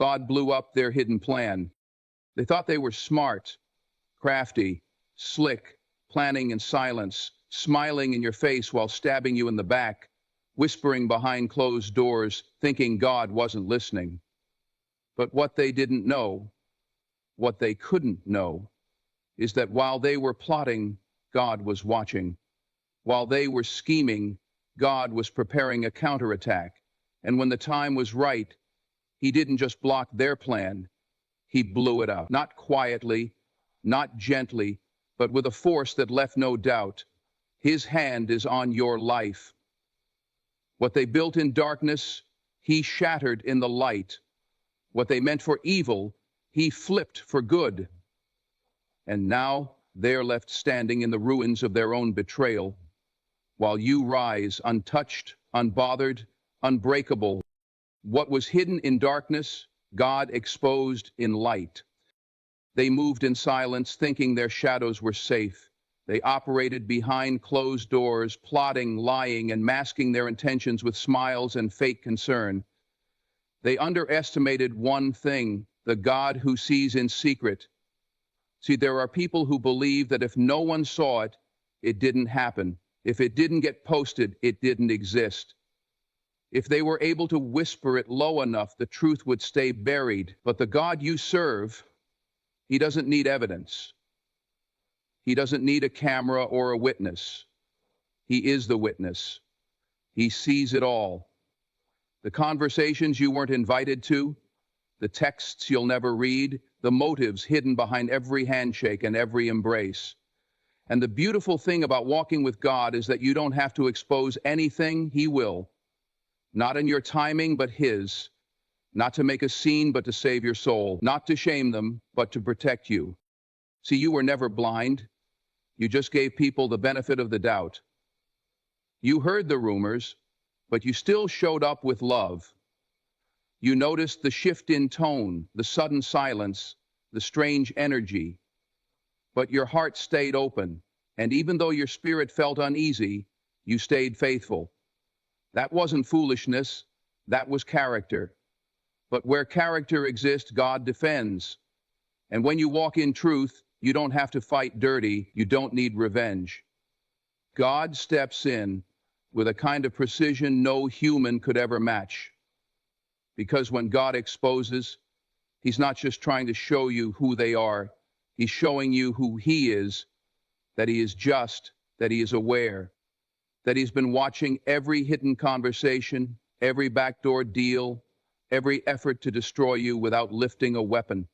God blew up their hidden plan. They thought they were smart, crafty, slick, planning in silence, smiling in your face while stabbing you in the back, whispering behind closed doors, thinking God wasn't listening. But what they didn't know, what they couldn't know, is that while they were plotting, God was watching. While they were scheming, God was preparing a counterattack. And when the time was right, he didn't just block their plan, he blew it up. Not quietly, not gently, but with a force that left no doubt. His hand is on your life. What they built in darkness, he shattered in the light. What they meant for evil, he flipped for good. And now they're left standing in the ruins of their own betrayal, while you rise untouched, unbothered, unbreakable. What was hidden in darkness, God exposed in light. They moved in silence, thinking their shadows were safe. They operated behind closed doors, plotting, lying, and masking their intentions with smiles and fake concern. They underestimated one thing, the God who sees in secret. See, there are people who believe that if no one saw it, it didn't happen. If it didn't get posted, it didn't exist. If they were able to whisper it low enough, the truth would stay buried. But the God you serve, he doesn't need evidence. He doesn't need a camera or a witness. He is the witness. He sees it all. The conversations you weren't invited to, the texts you'll never read, the motives hidden behind every handshake and every embrace. And the beautiful thing about walking with God is that you don't have to expose anything, he will. Not in your timing, but his. Not to make a scene, but to save your soul. Not to shame them, but to protect you. See, you were never blind. You just gave people the benefit of the doubt. You heard the rumors, but you still showed up with love. You noticed the shift in tone, the sudden silence, the strange energy. But your heart stayed open, and even though your spirit felt uneasy, you stayed faithful. That wasn't foolishness, that was character. But where character exists, God defends. And when you walk in truth, you don't have to fight dirty, you don't need revenge. God steps in with a kind of precision no human could ever match. Because when God exposes, he's not just trying to show you who they are, he's showing you who he is, that he is just, that he is aware, that he's been watching every hidden conversation, every backdoor deal, every effort to destroy you without lifting a weapon.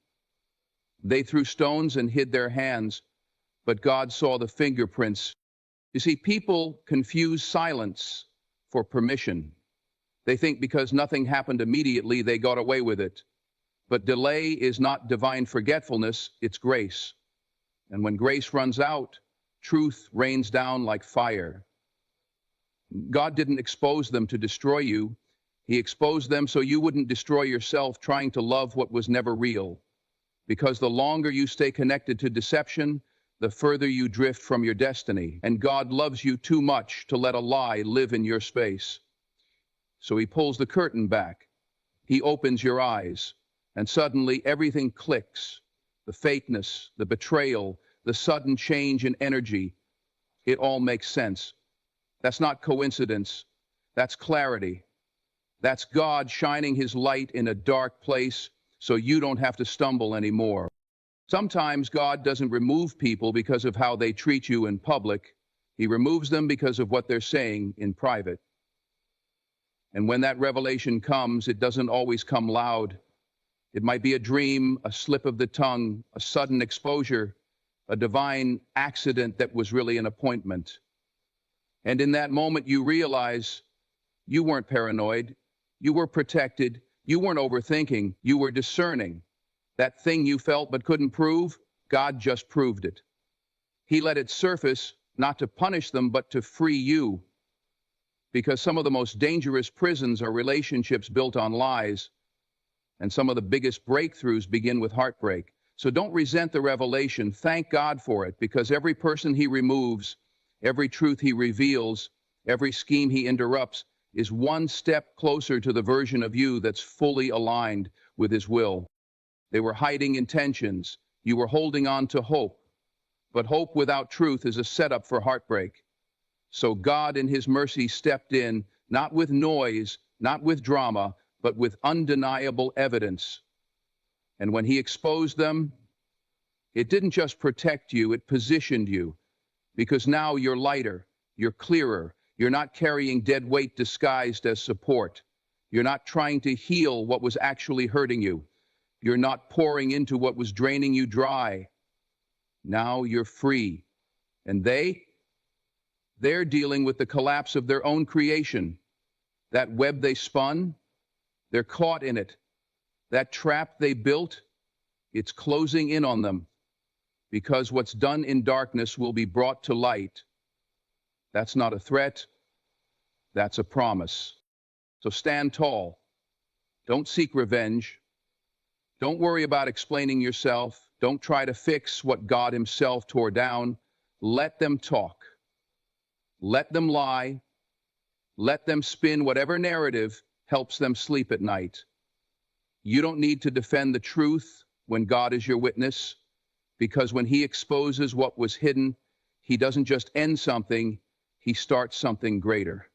They threw stones and hid their hands, but God saw the fingerprints. You see, people confuse silence for permission. They think because nothing happened immediately, they got away with it. But delay is not divine forgetfulness, it's grace. And when grace runs out, truth rains down like fire. God didn't expose them to destroy you. He exposed them so you wouldn't destroy yourself trying to love what was never real. Because the longer you stay connected to deception, the further you drift from your destiny. And God loves you too much to let a lie live in your space. So he pulls the curtain back. He opens your eyes. And suddenly everything clicks. The fakeness, the betrayal, the sudden change in energy. It all makes sense. That's not coincidence. That's clarity. That's God shining his light in a dark place so you don't have to stumble anymore. Sometimes God doesn't remove people because of how they treat you in public. He removes them because of what they're saying in private. And when that revelation comes, it doesn't always come loud. It might be a dream, a slip of the tongue, a sudden exposure, a divine accident that was really an appointment. And in that moment, you realize you weren't paranoid, you were protected, you weren't overthinking, you were discerning. That thing you felt but couldn't prove, God just proved it. He let it surface, not to punish them, but to free you. Because some of the most dangerous prisons are relationships built on lies, and some of the biggest breakthroughs begin with heartbreak. So don't resent the revelation, thank God for it, because every person he removes, every truth he reveals, every scheme he interrupts, is one step closer to the version of you that's fully aligned with His will. They were hiding intentions. You were holding on to hope. But hope without truth is a setup for heartbreak. So God in His mercy stepped in, not with noise, not with drama, but with undeniable evidence. And when He exposed them, it didn't just protect you, it positioned you. Because now you're lighter, you're clearer, you're not carrying dead weight disguised as support. You're not trying to heal what was actually hurting you. You're not pouring into what was draining you dry. Now you're free. And they're dealing with the collapse of their own creation. That web they spun, they're caught in it. That trap they built, it's closing in on them. Because what's done in darkness will be brought to light. That's not a threat, that's a promise. So stand tall. Don't seek revenge. Don't worry about explaining yourself. Don't try to fix what God Himself tore down. Let them talk. Let them lie. Let them spin whatever narrative helps them sleep at night. You don't need to defend the truth when God is your witness, because when He exposes what was hidden, He doesn't just end something, He starts something greater.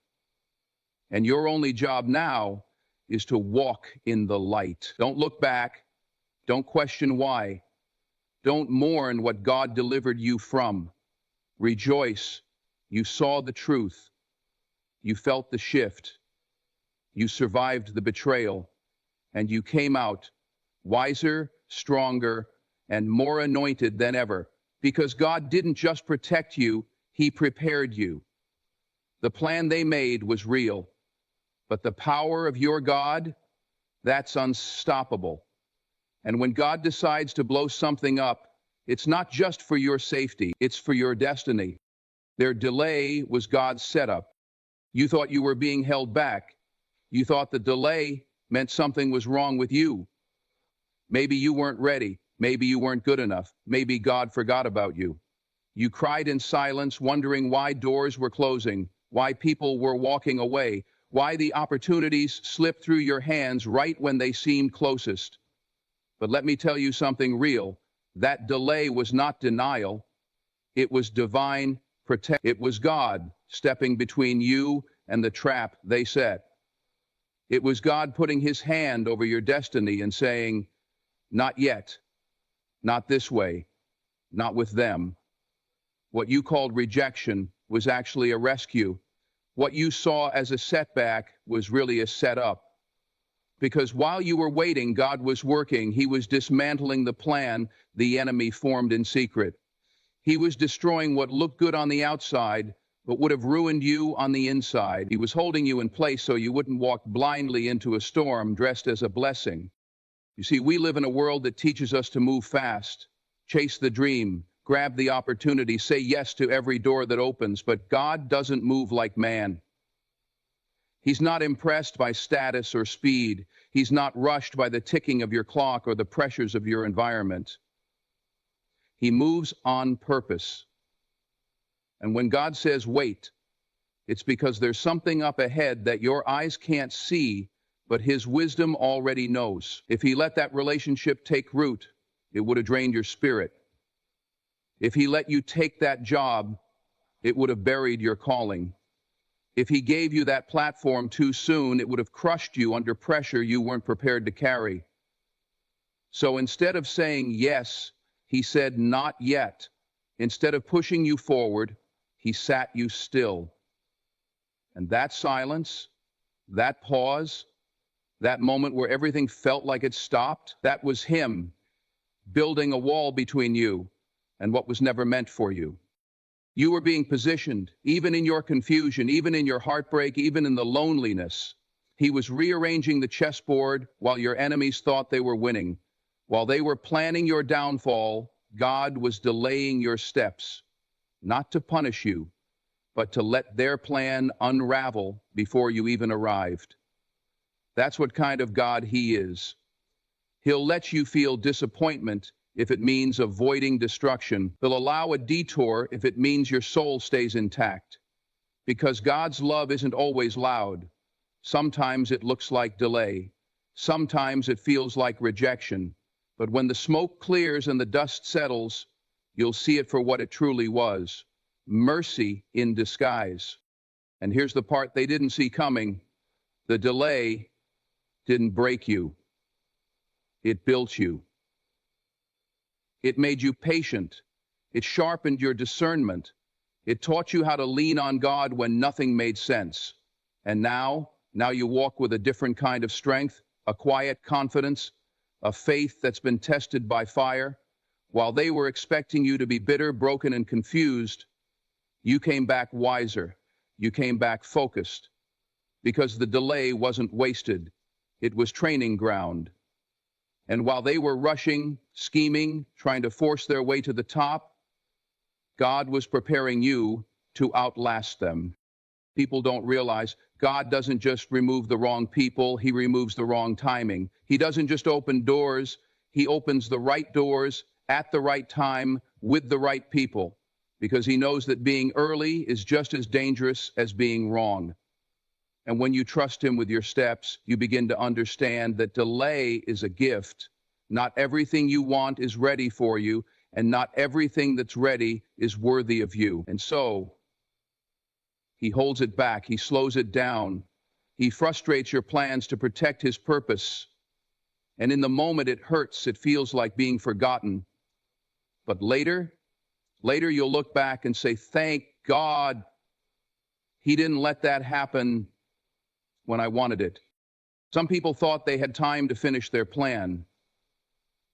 And your only job now is to walk in the light. Don't look back. Don't question why. Don't mourn what God delivered you from. Rejoice. You saw the truth. You felt the shift. You survived the betrayal. And you came out wiser, stronger, and more anointed than ever. Because God didn't just protect you, He prepared you. The plan they made was real. But the power of your God, that's unstoppable. And when God decides to blow something up, it's not just for your safety, it's for your destiny. Their delay was God's setup. You thought you were being held back. You thought the delay meant something was wrong with you. Maybe you weren't ready. Maybe you weren't good enough. Maybe God forgot about you. You cried in silence, wondering why doors were closing, why people were walking away, why the opportunities slipped through your hands right when they seemed closest. But let me tell you something real. That delay was not denial. It was divine protection. It was God stepping between you and the trap they set. It was God putting His hand over your destiny and saying, not yet, not this way, not with them. What you called rejection was actually a rescue. What you saw as a setback was really a setup. Because while you were waiting, God was working. He was dismantling the plan the enemy formed in secret. He was destroying what looked good on the outside, but would have ruined you on the inside. He was holding you in place so you wouldn't walk blindly into a storm dressed as a blessing. You see, we live in a world that teaches us to move fast, chase the dream, grab the opportunity, say yes to every door that opens, but God doesn't move like man. He's not impressed by status or speed. He's not rushed by the ticking of your clock or the pressures of your environment. He moves on purpose. And when God says wait, it's because there's something up ahead that your eyes can't see, but His wisdom already knows. If He let that relationship take root, it would have drained your spirit. If He let you take that job, it would have buried your calling. If He gave you that platform too soon, it would have crushed you under pressure you weren't prepared to carry. So instead of saying yes, He said not yet. Instead of pushing you forward, He sat you still. And that silence, that pause, that moment where everything felt like it stopped, that was Him building a wall between you and what was never meant for you. You were being positioned, even in your confusion, even in your heartbreak, even in the loneliness. He was rearranging the chessboard while your enemies thought they were winning. While they were planning your downfall, God was delaying your steps, not to punish you, but to let their plan unravel before you even arrived. That's what kind of God He is. He'll let you feel disappointment if it means avoiding destruction. He'll allow a detour if it means your soul stays intact. Because God's love isn't always loud. Sometimes it looks like delay. Sometimes it feels like rejection. But when the smoke clears and the dust settles, you'll see it for what it truly was: mercy in disguise. And here's the part they didn't see coming: the delay didn't break you, it built you. It made you patient. It sharpened your discernment. It taught you how to lean on God when nothing made sense. And now you walk with a different kind of strength, a quiet confidence, a faith that's been tested by fire. While they were expecting you to be bitter, broken, and confused, you came back wiser. You came back focused. Because the delay wasn't wasted. It was training ground. And while they were rushing, scheming, trying to force their way to the top, God was preparing you to outlast them. People don't realize God doesn't just remove the wrong people, he removes the wrong timing. He doesn't just open doors, he opens the right doors at the right time with the right people, because he knows that being early is just as dangerous as being wrong. And when you trust him with your steps, you begin to understand that delay is a gift. Not everything you want is ready for you, and not everything that's ready is worthy of you. And so, he holds it back, he slows it down, he frustrates your plans to protect his purpose. And in the moment it hurts, it feels like being forgotten. But later you'll look back and say, thank God he didn't let that happen when I wanted it. Some people thought they had time to finish their plan.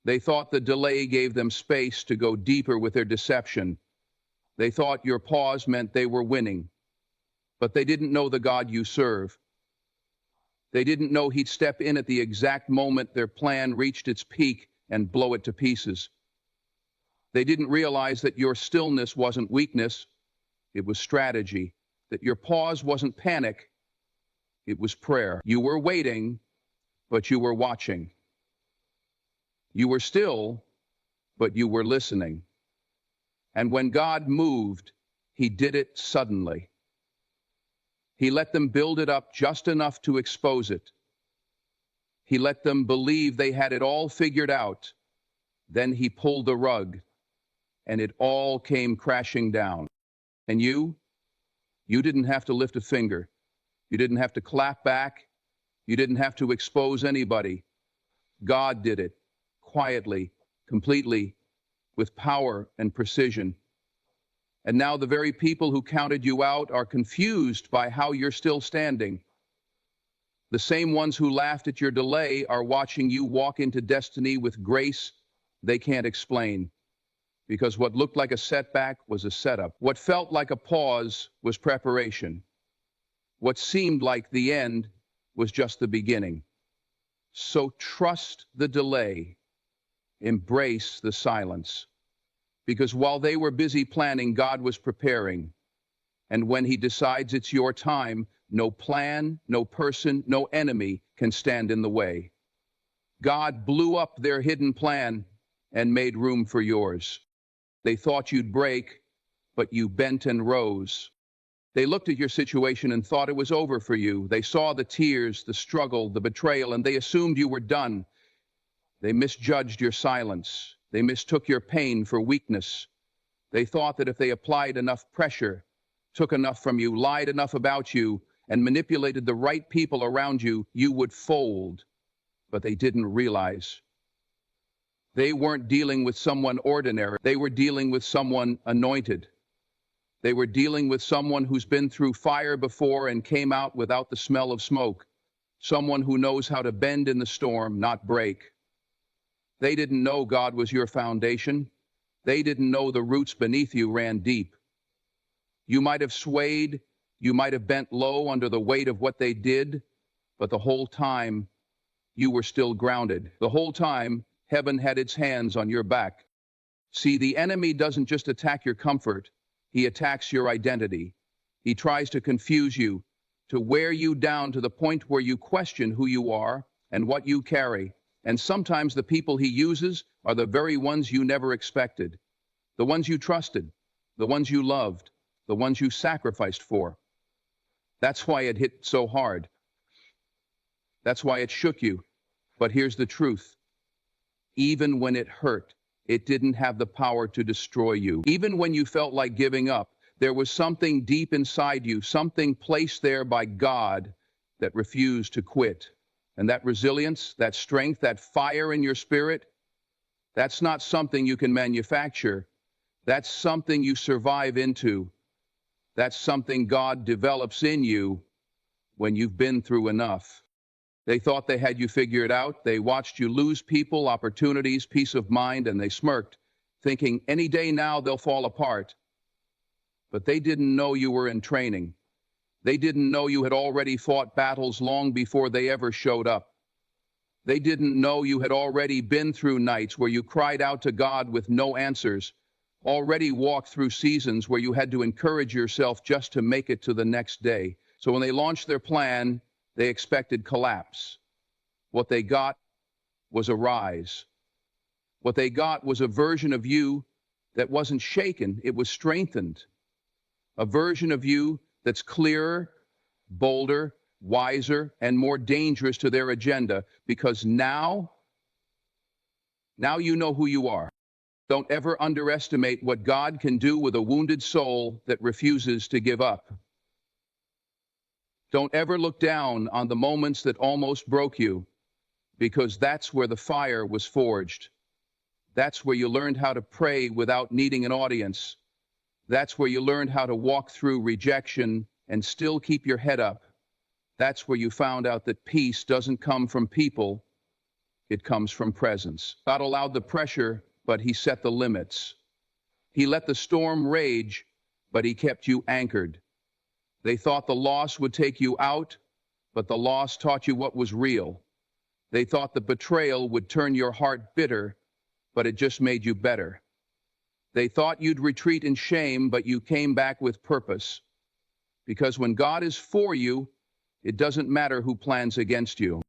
They thought the delay gave them space to go deeper with their deception. They thought your pause meant they were winning. But they didn't know the God you serve. They didn't know he'd step in at the exact moment their plan reached its peak and blow it to pieces. They didn't realize that your stillness wasn't weakness, it was strategy. That your pause wasn't panic, it was prayer. You were waiting, but you were watching. You were still, but you were listening. And when God moved, he did it suddenly. He let them build it up just enough to expose it. He let them believe they had it all figured out. Then he pulled the rug, and it all came crashing down. And you didn't have to lift a finger. You didn't have to clap back. You didn't have to expose anybody. God did it, quietly, completely, with power and precision. And now the very people who counted you out are confused by how you're still standing. The same ones who laughed at your delay are watching you walk into destiny with grace they can't explain. Because what looked like a setback was a setup. What felt like a pause was preparation. What seemed like the end was just the beginning. So trust the delay. Embrace the silence. Because while they were busy planning, God was preparing. And when he decides it's your time, no plan, no person, no enemy can stand in the way. God blew up their hidden plan and made room for yours. They thought you'd break, but you bent and rose. They looked at your situation and thought it was over for you. They saw the tears, the struggle, the betrayal, and they assumed you were done. They misjudged your silence. They mistook your pain for weakness. They thought that if they applied enough pressure, took enough from you, lied enough about you, and manipulated the right people around you, you would fold. But they didn't realize. They weren't dealing with someone ordinary. They were dealing with someone anointed. They were dealing with someone who's been through fire before and came out without the smell of smoke. Someone who knows how to bend in the storm, not break. They didn't know God was your foundation. They didn't know the roots beneath you ran deep. You might have swayed, you might have bent low under the weight of what they did, but the whole time, you were still grounded. The whole time, heaven had its hands on your back. See, the enemy doesn't just attack your comfort, he attacks your identity. He tries to confuse you, to wear you down to the point where you question who you are and what you carry. And sometimes the people he uses are the very ones you never expected, the ones you trusted, the ones you loved, the ones you sacrificed for. That's why it hit so hard. That's why it shook you. But here's the truth. Even when it hurt, it didn't have the power to destroy you. Even when you felt like giving up, there was something deep inside you, something placed there by God that refused to quit. And that resilience, that strength, that fire in your spirit, that's not something you can manufacture. That's something you survive into. That's something God develops in you when you've been through enough. They thought they had you figured out. They watched you lose people, opportunities, peace of mind, and they smirked, thinking any day now they'll fall apart. But they didn't know you were in training. They didn't know you had already fought battles long before they ever showed up. They didn't know you had already been through nights where you cried out to God with no answers, already walked through seasons where you had to encourage yourself just to make it to the next day. So when they launched their plan, they expected collapse. What they got was a rise. What they got was a version of you that wasn't shaken, it was strengthened. A version of you that's clearer, bolder, wiser, and more dangerous to their agenda, because now you know who you are. Don't ever underestimate what God can do with a wounded soul that refuses to give up. Don't ever look down on the moments that almost broke you, because that's where the fire was forged. That's where you learned how to pray without needing an audience. That's where you learned how to walk through rejection and still keep your head up. That's where you found out that peace doesn't come from people, it comes from presence. God allowed the pressure, but he set the limits. He let the storm rage, but he kept you anchored. They thought the loss would take you out, but the loss taught you what was real. They thought the betrayal would turn your heart bitter, but it just made you better. They thought you'd retreat in shame, but you came back with purpose. Because when God is for you, it doesn't matter who plans against you.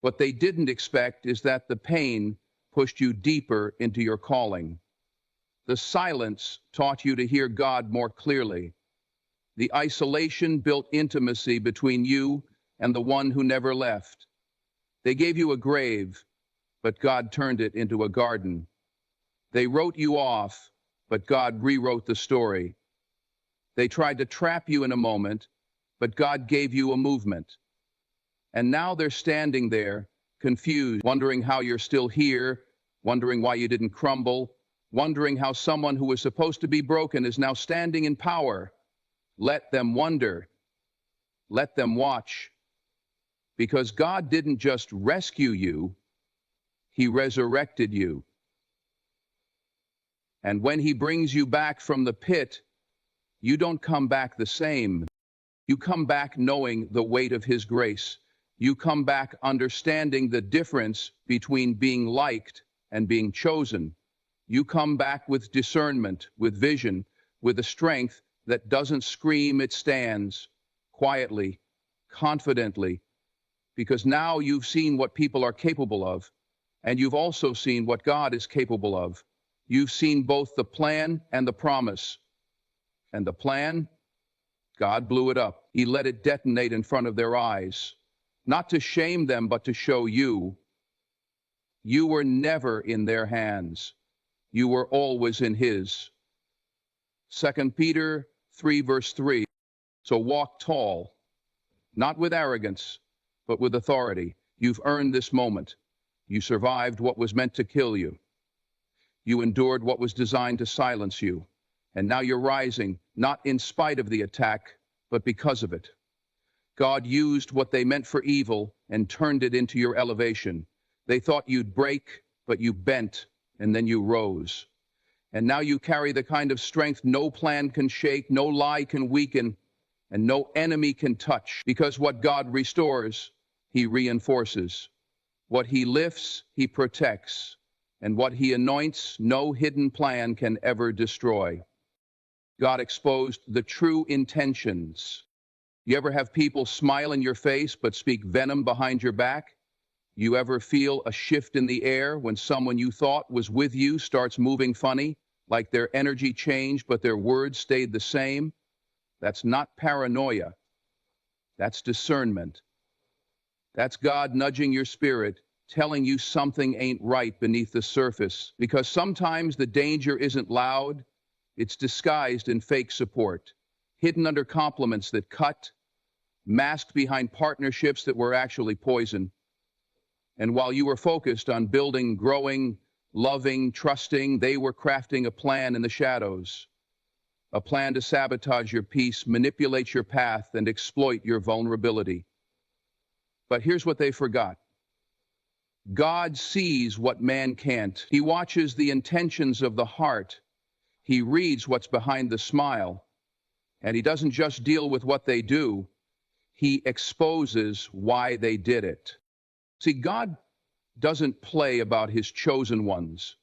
What they didn't expect is that the pain pushed you deeper into your calling. The silence taught you to hear God more clearly. The isolation built intimacy between you and the one who never left. They gave you a grave, but God turned it into a garden. They wrote you off, but God rewrote the story. They tried to trap you in a moment, but God gave you a movement. And now they're standing there, confused, wondering how you're still here, wondering why you didn't crumble, wondering how someone who was supposed to be broken is now standing in power. Let them wonder. Let them watch. Because God didn't just rescue you, he resurrected you. And when he brings you back from the pit, you don't come back the same. You come back knowing the weight of his grace. You come back understanding the difference between being liked and being chosen. You come back with discernment, with vision, with a strength that doesn't scream, it stands quietly, confidently, because now you've seen what people are capable of, and you've also seen what God is capable of. You've seen both the plan and the promise. And the plan, God blew it up. He let it detonate in front of their eyes, not to shame them, but to show you. You were never in their hands. You were always in his. 2 Peter 3 verse 3. So walk tall, not with arrogance, but with authority. You've earned this moment. You survived what was meant to kill you. You endured what was designed to silence you. And now you're rising, not in spite of the attack, but because of it. God used what they meant for evil and turned it into your elevation. They thought you'd break, but you bent, and then you rose. And now you carry the kind of strength no plan can shake, no lie can weaken, and no enemy can touch. Because what God restores, he reinforces. What he lifts, he protects. And what he anoints, no hidden plan can ever destroy. God exposed the true intentions. You ever have people smile in your face but speak venom behind your back? You ever feel a shift in the air when someone you thought was with you starts moving funny, like their energy changed but their words stayed the same? That's not paranoia. That's discernment. That's God nudging your spirit, telling you something ain't right beneath the surface. Because sometimes the danger isn't loud, it's disguised in fake support, hidden under compliments that cut, masked behind partnerships that were actually poison. And while you were focused on building, growing, loving, trusting, they were crafting a plan in the shadows. A plan to sabotage your peace, manipulate your path, and exploit your vulnerability. But here's what they forgot. God sees what man can't. He watches the intentions of the heart. He reads what's behind the smile. And he doesn't just deal with what they do. He exposes why they did it. See, God doesn't play about his chosen ones.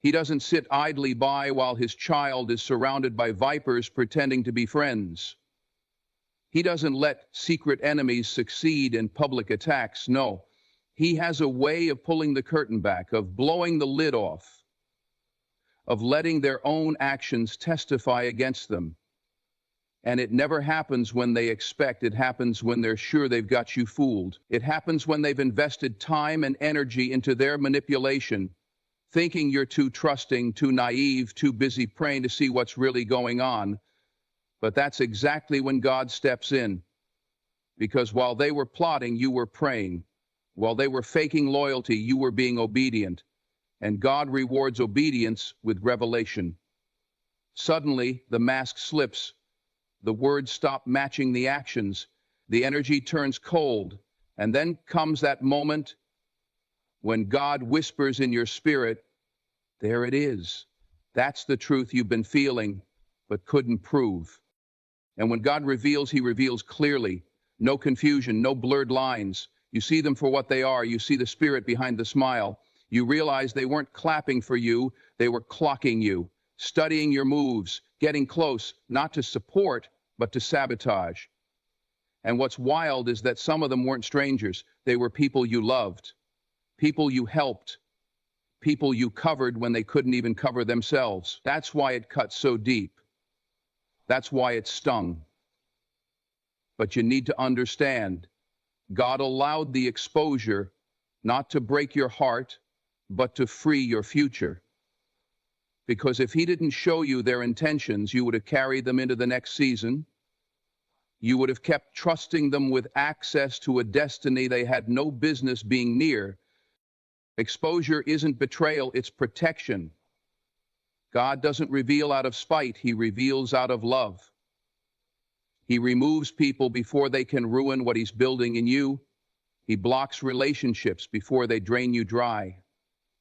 He doesn't sit idly by while his child is surrounded by vipers pretending to be friends. He doesn't let secret enemies succeed in public attacks. No, he has a way of pulling the curtain back, of blowing the lid off, of letting their own actions testify against them. And it never happens when they expect. It happens when they're sure they've got you fooled. It happens when they've invested time and energy into their manipulation, thinking you're too trusting, too naive, too busy praying to see what's really going on. But that's exactly when God steps in. Because while they were plotting, you were praying. While they were faking loyalty, you were being obedient. And God rewards obedience with revelation. Suddenly, the mask slips. The words stop matching the actions. The energy turns cold. And then comes that moment when God whispers in your spirit, there it is. That's the truth you've been feeling, but couldn't prove. And when God reveals, he reveals clearly. No confusion, no blurred lines. You see them for what they are. You see the spirit behind the smile. You realize they weren't clapping for you. They were clocking you, studying your moves, getting close, not to support, but to sabotage. And what's wild is that some of them weren't strangers. They were people you loved, people you helped, people you covered when they couldn't even cover themselves. That's why it cut so deep. That's why it stung. But you need to understand, God allowed the exposure not to break your heart, but to free your future. Because if he didn't show you their intentions, you would have carried them into the next season. You would have kept trusting them with access to a destiny they had no business being near. Exposure isn't betrayal, it's protection. God doesn't reveal out of spite, he reveals out of love. He removes people before they can ruin what he's building in you. He blocks relationships before they drain you dry.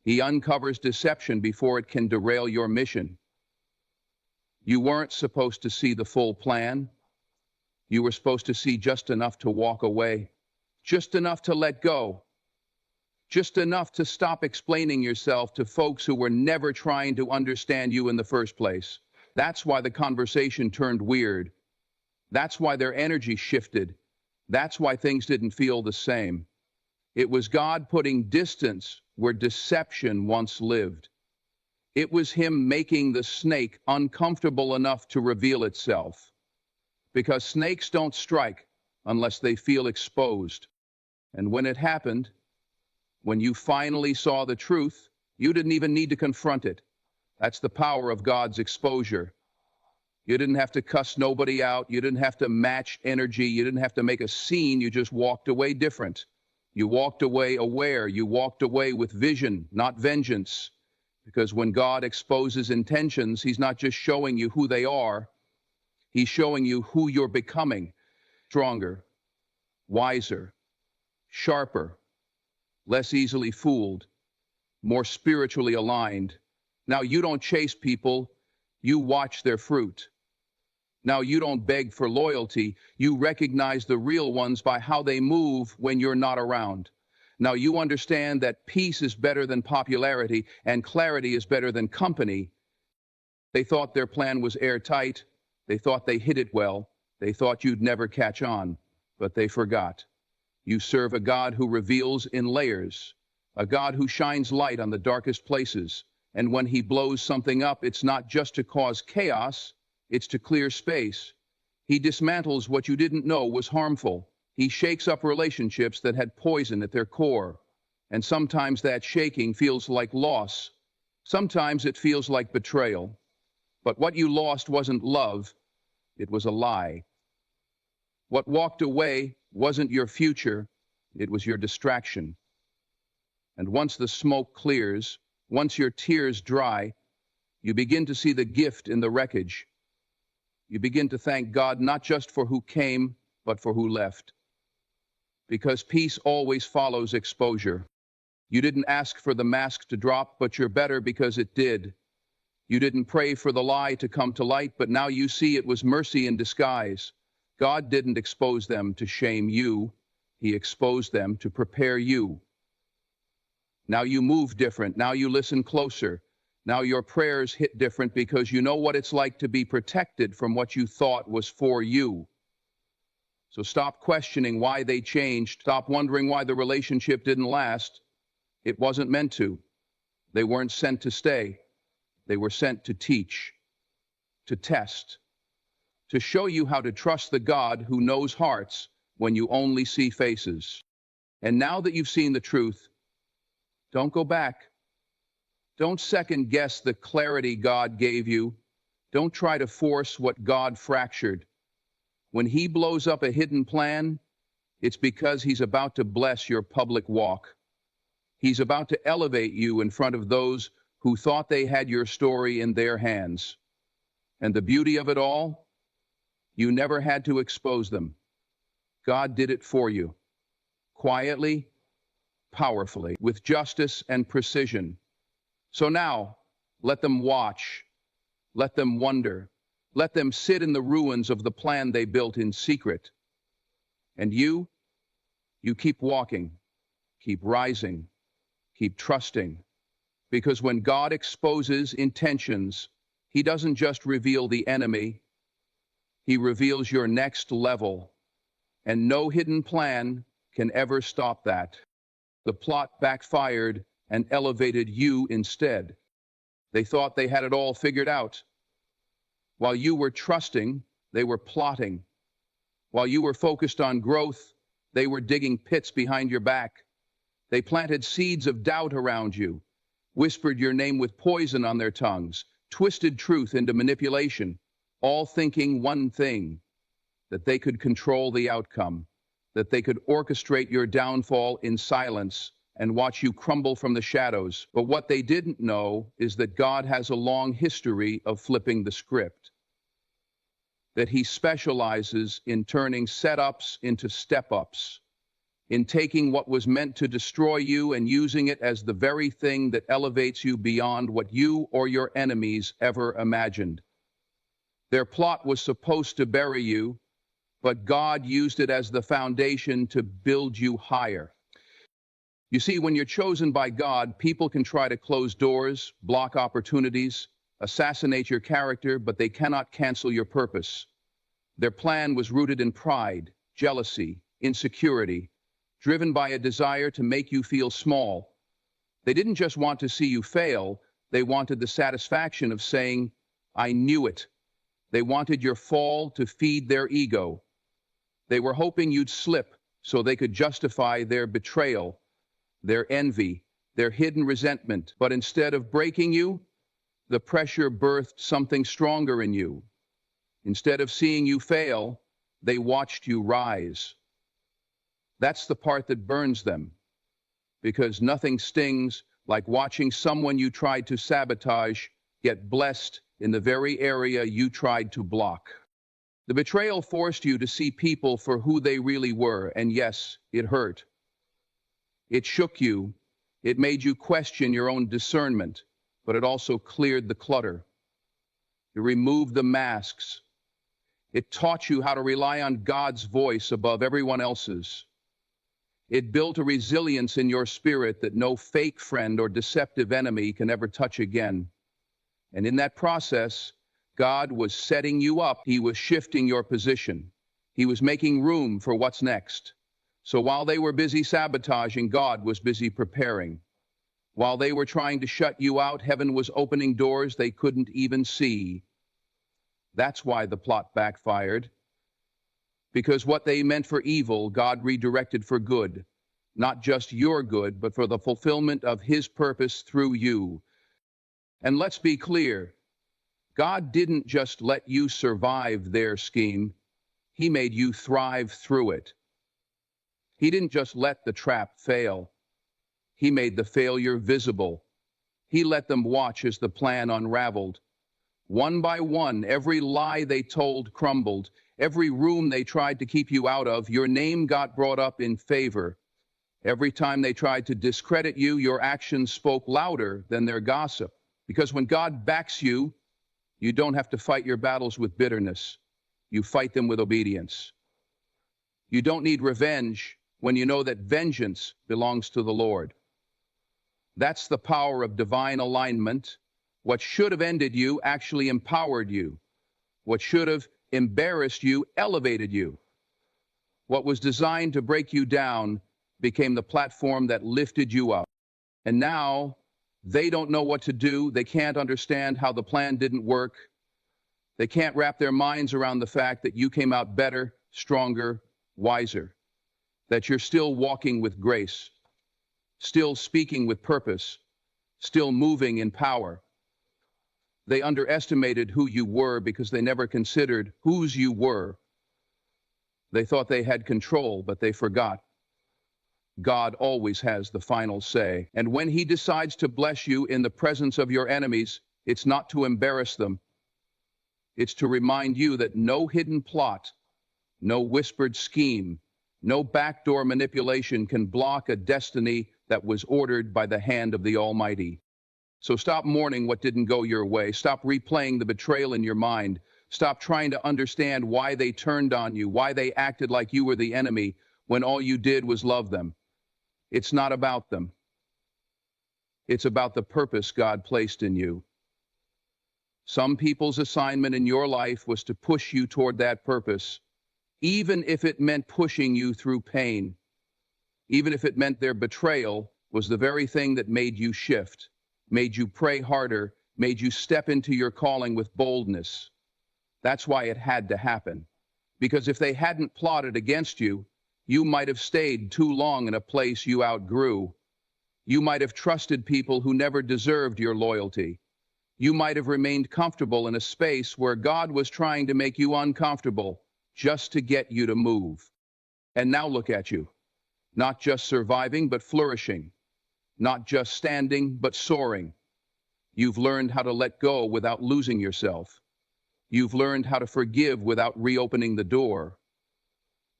He uncovers deception before it can derail your mission. You weren't supposed to see the full plan. You were supposed to see just enough to walk away, just enough to let go, just enough to stop explaining yourself to folks who were never trying to understand you in the first place. That's why the conversation turned weird. That's why their energy shifted. That's why things didn't feel the same. It was God putting distance where deception once lived. It was him making the snake uncomfortable enough to reveal itself. Because snakes don't strike unless they feel exposed. And when it happened, when you finally saw the truth, you didn't even need to confront it. That's the power of God's exposure. You didn't have to cuss nobody out. You didn't have to match energy. You didn't have to make a scene. You just walked away different. You walked away aware. You walked away with vision, not vengeance. Because when God exposes intentions, he's not just showing you who they are. He's showing you who you're becoming. Stronger, wiser, sharper, less easily fooled, more spiritually aligned. Now you don't chase people, you watch their fruit. Now you don't beg for loyalty, you recognize the real ones by how they move when you're not around. Now you understand that peace is better than popularity and clarity is better than company. They thought their plan was airtight. They thought they hid it well. They thought you'd never catch on, but they forgot. You serve a God who reveals in layers, a God who shines light on the darkest places. And when he blows something up, it's not just to cause chaos, it's to clear space. He dismantles what you didn't know was harmful. He shakes up relationships that had poison at their core. And sometimes that shaking feels like loss. Sometimes it feels like betrayal. But what you lost wasn't love, it was a lie. What walked away wasn't your future, it was your distraction. And once the smoke clears, once your tears dry, you begin to see the gift in the wreckage. You begin to thank God not just for who came, but for who left. Because peace always follows exposure. You didn't ask for the mask to drop, but you're better because it did. You didn't pray for the lie to come to light, but now you see it was mercy in disguise. God didn't expose them to shame you. He exposed them to prepare you. Now you move different. Now you listen closer. Now your prayers hit different because you know what it's like to be protected from what you thought was for you. So stop questioning why they changed. Stop wondering why the relationship didn't last. It wasn't meant to. They weren't sent to stay. They were sent to teach, to test, to show you how to trust the God who knows hearts when you only see faces. And now that you've seen the truth, don't go back. Don't second guess the clarity God gave you. Don't try to force what God fractured. When He blows up a hidden plan, it's because He's about to bless your public walk. He's about to elevate you in front of those who thought they had your story in their hands. And the beauty of it all, you never had to expose them. God did it for you, quietly, powerfully, with justice and precision. So now, let them watch, let them wonder, let them sit in the ruins of the plan they built in secret. And you keep walking, keep rising, keep trusting. Because when God exposes intentions, He doesn't just reveal the enemy, He reveals your next level. And no hidden plan can ever stop that. The plot backfired and elevated you instead. They thought they had it all figured out. While you were trusting, they were plotting. While you were focused on growth, they were digging pits behind your back. They planted seeds of doubt around you, whispered your name with poison on their tongues, twisted truth into manipulation, all thinking one thing, that they could control the outcome, that they could orchestrate your downfall in silence and watch you crumble from the shadows. But what they didn't know is that God has a long history of flipping the script, that He specializes in turning setups into step-ups, in taking what was meant to destroy you and using it as the very thing that elevates you beyond what you or your enemies ever imagined. Their plot was supposed to bury you, but God used it as the foundation to build you higher. You see, when you're chosen by God, people can try to close doors, block opportunities, assassinate your character, but they cannot cancel your purpose. Their plan was rooted in pride, jealousy, insecurity, driven by a desire to make you feel small. They didn't just want to see you fail, they wanted the satisfaction of saying, "I knew it." They wanted your fall to feed their ego. They were hoping you'd slip so they could justify their betrayal, their envy, their hidden resentment. But instead of breaking you, the pressure birthed something stronger in you. Instead of seeing you fail, they watched you rise. That's the part that burns them, because nothing stings like watching someone you tried to sabotage get blessed in the very area you tried to block. The betrayal forced you to see people for who they really were, and yes, it hurt. It shook you, it made you question your own discernment, but it also cleared the clutter. It removed the masks. It taught you how to rely on God's voice above everyone else's. It built a resilience in your spirit that no fake friend or deceptive enemy can ever touch again. And in that process, God was setting you up. He was shifting your position. He was making room for what's next. So while they were busy sabotaging, God was busy preparing. While they were trying to shut you out, heaven was opening doors they couldn't even see. That's why the plot backfired. Because what they meant for evil, God redirected for good. Not just your good, but for the fulfillment of His purpose through you. And let's be clear, God didn't just let you survive their scheme, He made you thrive through it. He didn't just let the trap fail, He made the failure visible. He let them watch as the plan unraveled. One by one, every lie they told crumbled. Every room they tried to keep you out of, your name got brought up in favor. Every time they tried to discredit you, your actions spoke louder than their gossip. Because when God backs you, you don't have to fight your battles with bitterness. You fight them with obedience. You don't need revenge when you know that vengeance belongs to the Lord. That's the power of divine alignment. What should have ended you actually empowered you. What should have embarrassed you elevated you. What was designed to break you down became the platform that lifted you up. And now they don't know what to do. They can't understand how the plan didn't work. They can't wrap their minds around the fact that you came out better, stronger, wiser. That you're still walking with grace, still speaking with purpose, still moving in power. They underestimated who you were because they never considered whose you were. They thought they had control, but they forgot. God always has the final say. And when He decides to bless you in the presence of your enemies, it's not to embarrass them. It's to remind you that no hidden plot, no whispered scheme, no backdoor manipulation can block a destiny that was ordered by the hand of the Almighty. So stop mourning what didn't go your way. Stop replaying the betrayal in your mind. Stop trying to understand why they turned on you, why they acted like you were the enemy when all you did was love them. It's not about them. It's about the purpose God placed in you. Some people's assignment in your life was to push you toward that purpose, even if it meant pushing you through pain, even if it meant their betrayal was the very thing that made you shift, made you pray harder, made you step into your calling with boldness. That's why it had to happen. Because if they hadn't plotted against you, you might have stayed too long in a place you outgrew. You might have trusted people who never deserved your loyalty. You might have remained comfortable in a space where God was trying to make you uncomfortable just to get you to move. And now look at you. Not just surviving, but flourishing. Not just standing, but soaring. You've learned how to let go without losing yourself. You've learned how to forgive without reopening the door.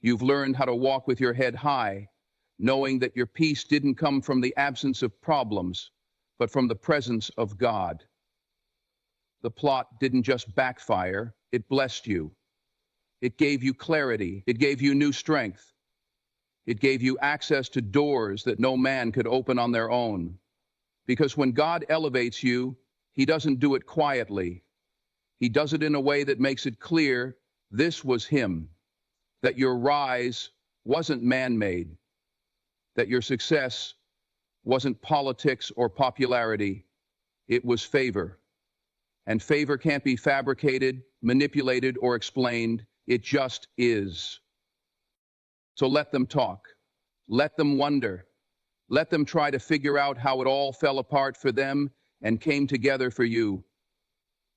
You've learned how to walk with your head high, knowing that your peace didn't come from the absence of problems, but from the presence of God. The plot didn't just backfire, it blessed you. It gave you clarity. It gave you new strength. It gave you access to doors that no man could open on their own. Because when God elevates you, He doesn't do it quietly. He does it in a way that makes it clear this was Him, that your rise wasn't man-made, that your success wasn't politics or popularity, it was favor. And favor can't be fabricated, manipulated, or explained. It just is. So let them talk. Let them wonder. Let them try to figure out how it all fell apart for them and came together for you.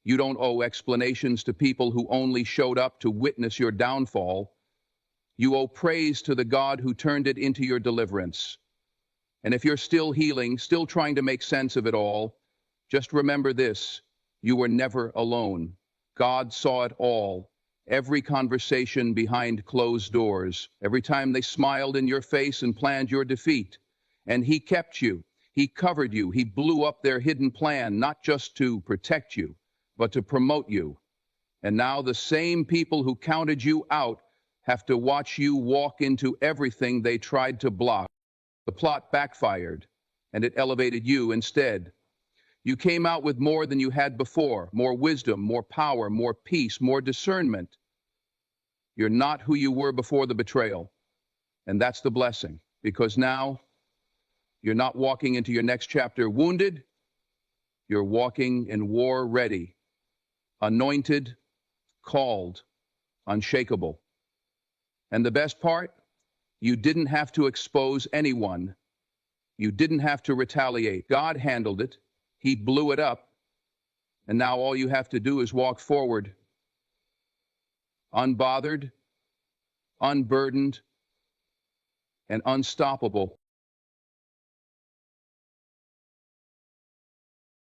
You don't owe explanations to people who only showed up to witness your downfall. You owe praise to the God who turned it into your deliverance. And if you're still healing, still trying to make sense of it all, just remember this: you were never alone. God saw it all. Every conversation behind closed doors, every time they smiled in your face and planned your defeat. And He kept you. He covered you. He blew up their hidden plan, not just to protect you, but to promote you. And now the same people who counted you out have to watch you walk into everything they tried to block. The plot backfired, and it elevated you instead. You came out with more than you had before, more wisdom, more power, more peace, more discernment. You're not who you were before the betrayal, and that's the blessing, because now you're not walking into your next chapter wounded, you're walking in war ready, anointed, called, unshakable. And the best part? You didn't have to expose anyone. You didn't have to retaliate. God handled it. He blew it up. And now all you have to do is walk forward, unbothered, unburdened, and unstoppable.